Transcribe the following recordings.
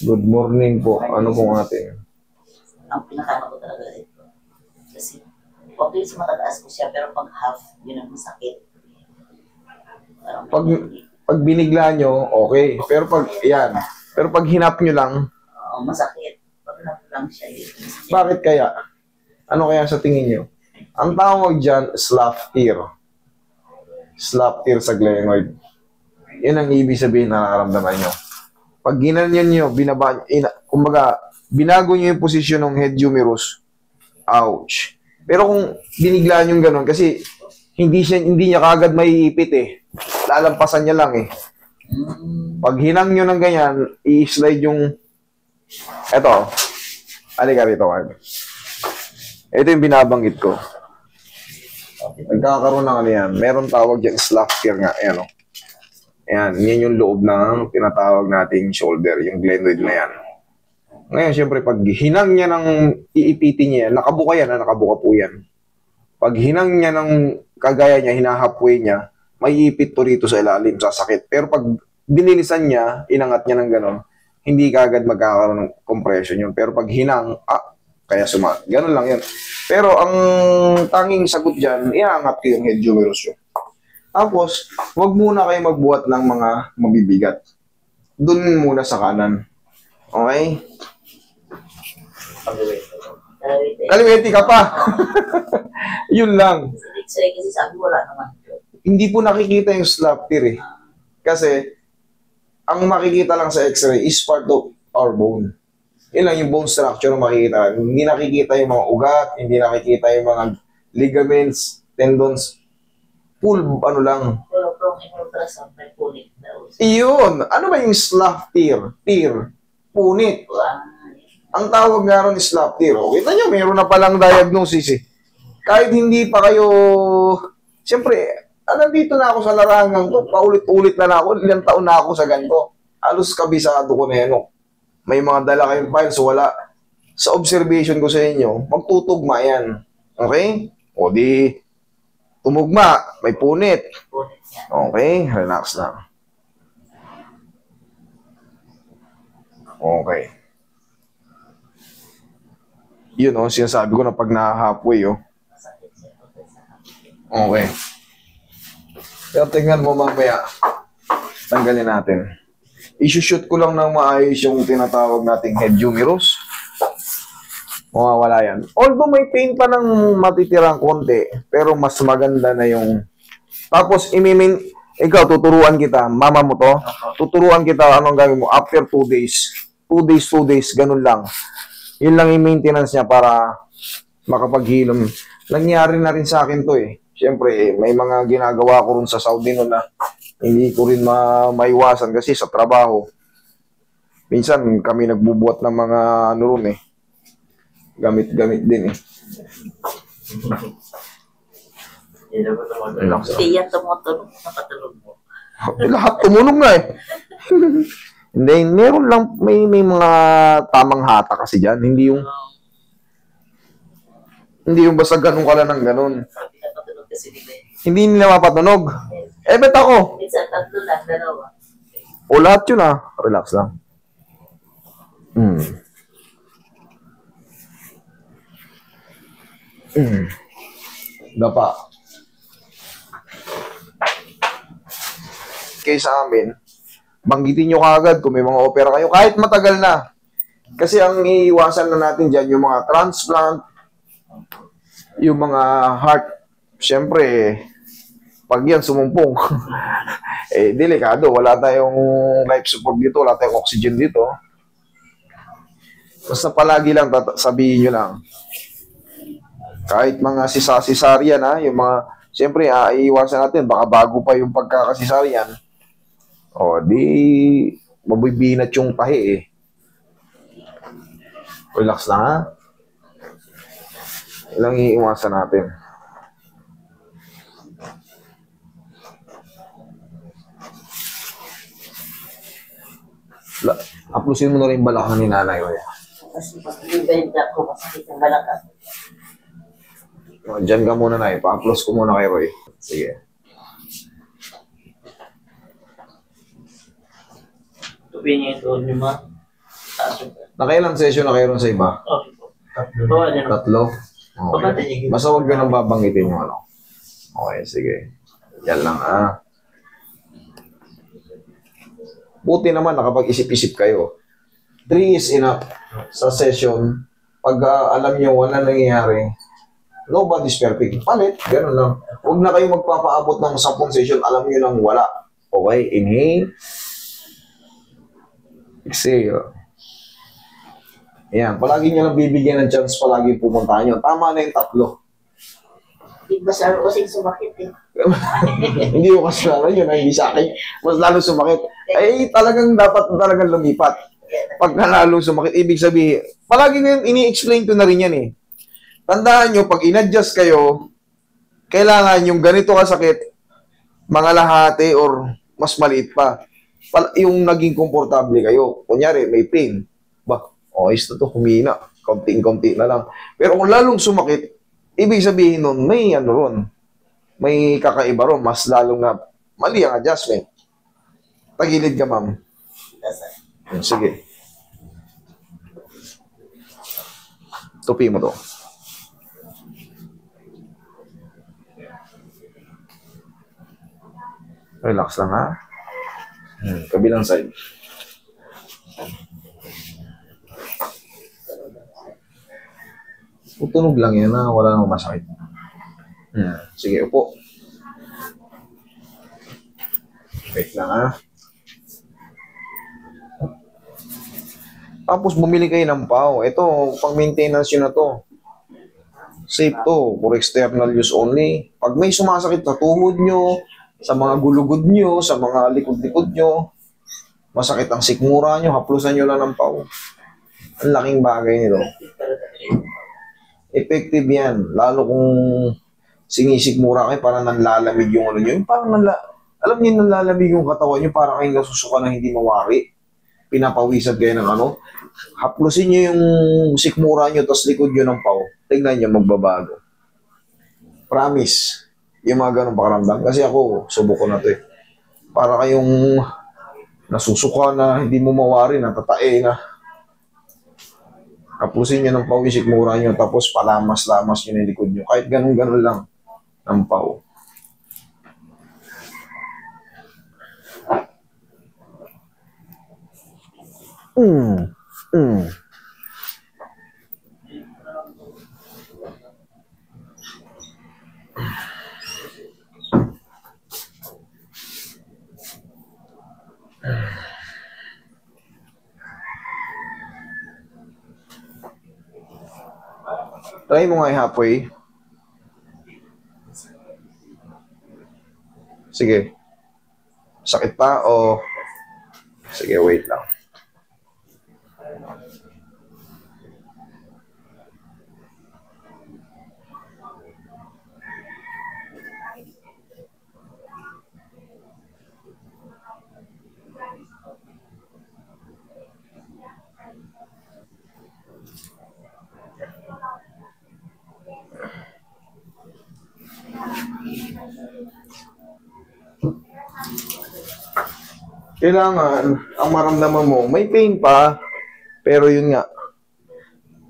Good morning po. Ano pong ating? Ang pinakano ko talaga ito. Kasi, okay, sa matataas ko siya, pero pag half, yun ang masakit. Pag binigla nyo, okay. Pero pag, yan. Pero pag hinap nyo lang, masakit. Pag half lang siya, yun. Bakit kaya? Ano kaya sa tingin nyo? Ang tawag dyan, slap ear. Slap ear sa glenoid. Yun ang ibig sabihin na nakaramdaman nyo. Pag ginanyan nyo, kumbaga, binago nyo yung posisyon ng head humerus, ouch. Pero kung biniglaan yung gano'n, kasi hindi niya kagad maiipit eh. Lalampasan niya lang eh. Pag hinang nyo ng ganyan, i-slide yung, eto, alika rito. Ito yung binabanggit ko. Nagkakaroon ng ano yan. Meron tawag dyan, slap ear nga. Ayan o. Ayan, yan yung loob ng tinatawag nating shoulder, yung glenoid na yan. Ngayon, syempre, pag hinang niya ng iipitin niya, nakabuka yan, nakabuka po yan. Pag hinang niya ng kagaya niya, hinahapway niya, may ipit to rito sa ilalim, sasakit. Pero pag binilisan niya, inangat niya ng gano'n, hindi kagad magkakaroon ng compression yun. Pero pag hinang, kaya gano'n lang yan. Pero ang tanging sagot dyan, iangat ko yung head humerus yun. Tapos, wag muna kayo magbuhat ng mga mabibigat. Doon muna sa kanan. Okay? Kaliwete ka pa. Yun lang. Kasi sabi wala naman. Hindi po nakikita yung slap ear eh. Kasi, ang makikita lang sa x-ray is part of our bone. Yun lang yung bone structure na makikita. Hindi nakikita yung mga ugat, hindi nakikita yung mga ligaments, tendons. Full, ano lang. Pero kung in-ultrasound, may punit daw. Iyon. Ano ba yung slap ear? Ear. Punit. Ang tawag nga ron is slap ear. Kita nyo, mayroon na palang diagnosis eh. Kahit hindi pa kayo... Siyempre, nandito na ako sa larangan ko. Paulit-ulit na ako. Ilang taon na ako sa ganito. Halos kabisado ko na yan. May mga dala kayong files, wala. Sa observation ko sa inyo, magtutugma yan. Okay? O di... Tumugma, may punit. Okay, relax lang. Okay. Yun sinasabi ko na pag na-halfway Okay. Pero tingnan mo mamaya, tanggalin natin. I-shoot ko lang ng maayos yung tinatawag nating head humerus. Mawawala yan. Although may pain pa ng matitirang konti, pero mas maganda na yung... Tapos, ikaw, tuturuan kita, mama mo to, tuturuan kita anong gawin mo after 2 days. 2 days, ganun lang. Yun lang yung maintenance niya para makapaghilom. Nangyari na rin sa akin to eh. Siyempre, may mga ginagawa ko rin sa Saudi noon na hindi ko rin maiwasan kasi sa trabaho. Minsan, kami nagbubuhat ng mga ano rin eh. Gamit-gamit din eh. Hindi yan tumutunog, nakatulog mo. Lahat tumunog nga eh. Hindi, meron lang, may mga tamang hata kasi dyan. Hindi yung basta ganun ka lang ng ganun. Hindi nila mapatunog. Eh, bet ako. Minsan, tatlo lang, dalawa. O lahat yun relax lang. Dapa. Kaya sa amin, banggitin nyo kagad kung may mga opera kayo, kahit matagal na. Kasi ang iiwasan na natin dyan, yung mga transplant, yung mga heart, syempre, pag yan sumumpong, delikado. Wala tayong life support dito, wala tayong oxygen dito. Basta palagi lang, sabihin nyo lang, kahit mga cesarean yung mga, siyempre, iiwasan natin, baka bago pa yung pagkakasesaryan, di, mabibinat yung tahi eh. Relax lang Ilang iiwasan natin. Aplusin mo na rin balakang ni nanay ko yan. Kasi pag ibenta ko, masakit ang balakang. Diyan ka muna na pa-applause ko muna kay Roy. Sige. Tupin niya ito, ma. Nakailang session na kayo ron sa iba? Okay po. Bawa na naman. Tatlo? Okay. Basta huwag ka nang babanggitin yung ano. Okay, sige. Yan lang, Buti naman, nakapag-isip-isip kayo. 3 is enough sa session. Pag alam nyo wala nangyayari, nobody's perfect. Palit, gano'n lang. Huwag na kayo magpapaabot ng 10 session, alam nyo nang wala. Okay, inhale. Exhale. Ayan, palagi nyo lang bibigyan ng chance, palagi pumuntahan nyo. Tama na yung 3. Di ba sa kasi sumakit eh. Hindi ko kasalanan yun, hindi sa akin. Mas lalo sumakit. Ay, dapat lumipat. Pag lalo sumakit, ibig sabihin, palagi ko yun, ini-explain ko na rin yan eh. Tandaan nyo, pag in-adjust kayo, kailangan yung ganito kasakit, mga lahati or mas maliit pa. Yung naging komportable kayo. Kunyari, may pain. Okay, to humina. Konting-konti na lang. Pero kung lalong sumakit, ibig sabihin nun, may ano ron. May kakaiba ron. Mas lalong na mali ang adjustment. Tagilid ka, ma'am. Sige. Tupi mo to. Relax lang, ha? Kabilang side. Tunog lang yan, ha? Wala nang masakit. Sige, upo. Wait lang, ha? Tapos bumili kayo ng pao. Ito, pang maintenance yun na to. Safe to, for external use only. Pag may sumasakit sa tuhod nyo, sa mga gulugod nyo, sa mga likod-likod nyo, masakit ang sikmura nyo, haplusan nyo lang ng pao. Ang laking bagay nito. Effective yan. Lalo kung sinisikmura kayo, parang nanlalamig yung ano nyo. Alam niyo, nanlalamig yung katawan nyo, parang kayong nasusuka na hindi mawari. Pinapawisag kayo ng ano. Haplusin nyo yung sikmura nyo, tapos likod nyo ng pao. Tignan nyo, magbabago. Promise. Yung mga ganong pakaramdam. Kasi ako, subok ko na to eh. Para kayong nasusuka na, hindi mo mawari, natatae na. Haplusin nyo ng pao yung sikmura nyo, tapos palamas-lamas nyo yung likod nyo. Kahit ganun-ganun lang ng pao. Try mo nga halfway. Sige. Sakit pa o... Sige, wait lang. Kailangan, ang maramdaman mo, may pain pa, pero yun nga,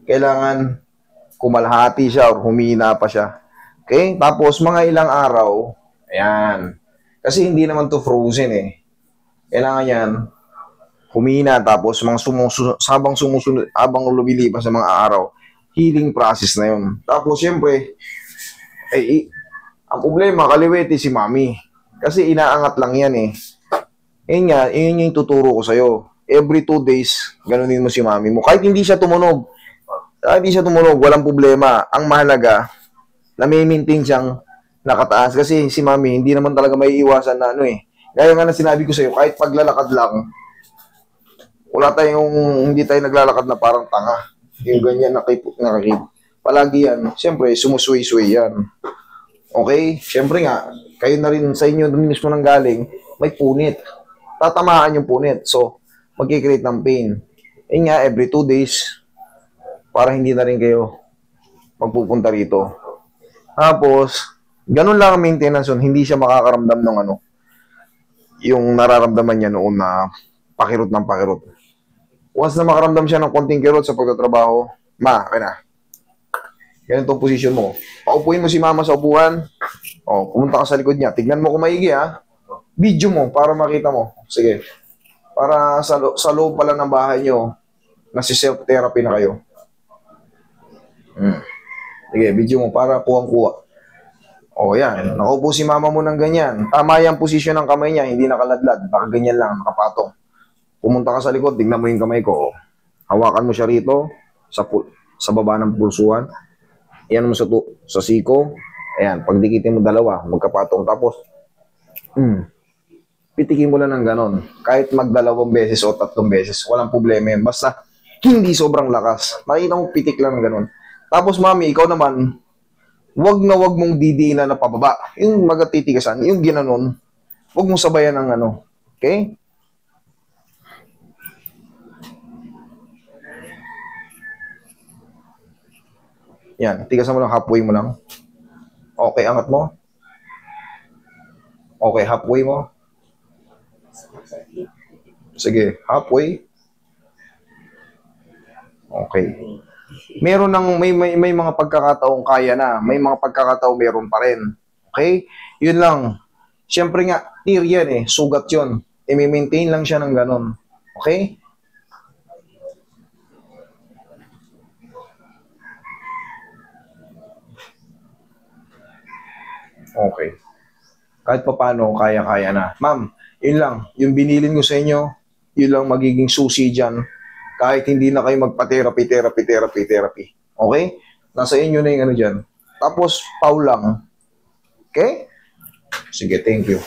kailangan kumalahati siya o humina pa siya. Okay? Tapos, mga ilang araw, ayan. Kasi hindi naman to frozen eh. Kailangan yan, humina, tapos habang sumusunod, habang lumilipas sa mga araw, healing process na yun. Tapos, siyempre, ang problema, kaliwete si mami. Kasi inaangat lang yan eh. Yun nga, yun yung tuturo ko sa'yo. Every 2 days, ganunin mo si mami mo. Kahit hindi siya tumunog, walang problema. Ang mahalaga, na may maintain siyang nakataas. Kasi si mami, hindi naman talaga may iwasan na ano eh. Gaya nga na sinabi ko sa'yo, kahit paglalakad lang, hindi tayo naglalakad na parang tanga. Yung ganyan, nakipot. Palagi yan. Siyempre, sumusway-sway yan. Okay? Siyempre nga, kayo na rin sa inyo, dun mismo nang galing, may punit. Tatamaan yung punit. So, magkikreate ng pain. Yun nga, every 2 days, para hindi na rin kayo magpupunta rito. Tapos, ganun lang ang maintenance yun. Hindi siya makakaramdam ng yung nararamdaman niya noon na pakirot ng pakirot. Once na makaramdam siya ng konting kirot sa pagtatrabaho, okay na. Ganito ang posisyon mo. Paupuin mo si mama sa upuan. O, pumunta ka sa likod niya. Tignan mo kung maigi, ha. Video mo para makita mo. Sige. Para sa loob pala ng bahay nyo, nasi-self-therapy na kayo. Sige, video mo para kuwang-kuwa. O, yan. Nakaupo si mama mo ng ganyan. Tama yung posisyon ng kamay niya, hindi nakaladlad. Nakaganyan lang, nakapatong. Pumunta ka sa likod, tignan mo yung kamay ko. Hawakan mo siya rito, sa baba ng pulsuhan. Yan mo sa siko. Ayan, pagdikitin mo dalawa, magkapatong. Tapos, pitikin mo lang ng ganon. Kahit magdalawang beses o 3 beses, walang problema yan. Basta, hindi sobrang lakas. Makita mo, pitik lang ng ganon. Tapos, mami, ikaw naman, wag mong didiinan na pababa. Yung magatitigasan, yung ginanon, wag mong sabayan ng ano. Okay? Yan, tigasan mo lang, halfway mo lang. Okay, angat mo. Okay, halfway mo. Sige, halfway. Okay. May mga pagkakataong kaya na, may mga pagkakataong meron pa rin. Okay? Yun lang. Siyempre nga, tear yan eh, sugat yun. I-maintain lang siya ng ganon. Okay? Okay. Kahit pa paano, kaya-kaya na. Ma'am, yun lang. Yung binilin ko sa inyo, yun lang magiging susi dyan. Kahit hindi na kayo magpa-therapy. Okay? Nasa inyo na yung ano dyan. Tapos, pau lang. Okay? Sige, thank you.